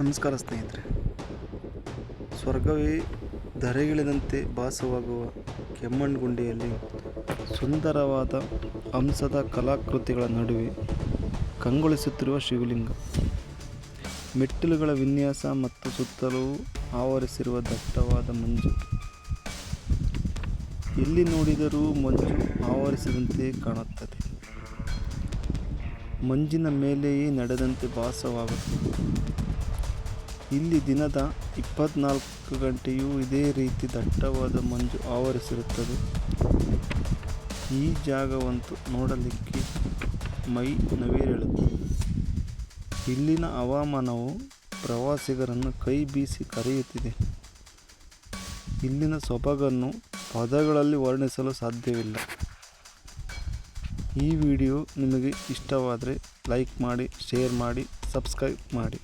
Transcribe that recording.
ನಮಸ್ಕಾರ ಸ್ನೇಹಿತರೆ. ಸ್ವರ್ಗವೇ ಧರೆಗಿಳಿದಂತೆ ಭಾಸವಾಗುವ ಕೆಮ್ಮಣ್ಣುಗುಂಡಿಯಲ್ಲಿ ಸುಂದರವಾದ ಹಂಸದ ಕಲಾಕೃತಿಗಳ ನಡುವೆ ಕಂಗೊಳಿಸುತ್ತಿರುವ ಶಿವಲಿಂಗ. ಮೆಟ್ಟಿಲುಗಳ ವಿನ್ಯಾಸ ಮತ್ತು ಸುತ್ತಲೂ ಆವರಿಸಿರುವ ದಟ್ಟವಾದ ಮಂಜು. ಎಲ್ಲಿ ನೋಡಿದರೂ ಮಂಜು ಆವರಿಸಿದಂತೆ ಕಾಣುತ್ತದೆ. ಮಂಜಿನ ಮೇಲೆಯೇ ನಡೆದಂತೆ ಭಾಸವಾಗುತ್ತದೆ. ಇಲ್ಲಿ ದಿನದ 24 ಗಂಟೆಯೂ ಇದೇ ರೀತಿ ದಟ್ಟವಾದ ಮಂಜು ಆವರಿಸಿರುತ್ತದೆ. ಈ ಜಾಗವಂತೂ ನೋಡಲಿಕ್ಕೆ ಮೈ ನವಿರೇಳುತ್ತದೆ. ಇಲ್ಲಿನ ಹವಾಮಾನವು ಪ್ರವಾಸಿಗರನ್ನು ಕೈ ಬೀಸಿ ಕರೆಯುತ್ತಿದೆ. ಇಲ್ಲಿನ ಸೊಬಗನ್ನು ಪದಗಳಲ್ಲಿ ವರ್ಣಿಸಲು ಸಾಧ್ಯವಿಲ್ಲ. ಈ ವಿಡಿಯೋ ನಿಮಗೆ ಇಷ್ಟವಾದರೆ ಲೈಕ್ ಮಾಡಿ, ಶೇರ್ ಮಾಡಿ, ಸಬ್ಸ್ಕ್ರೈಬ್ ಮಾಡಿ.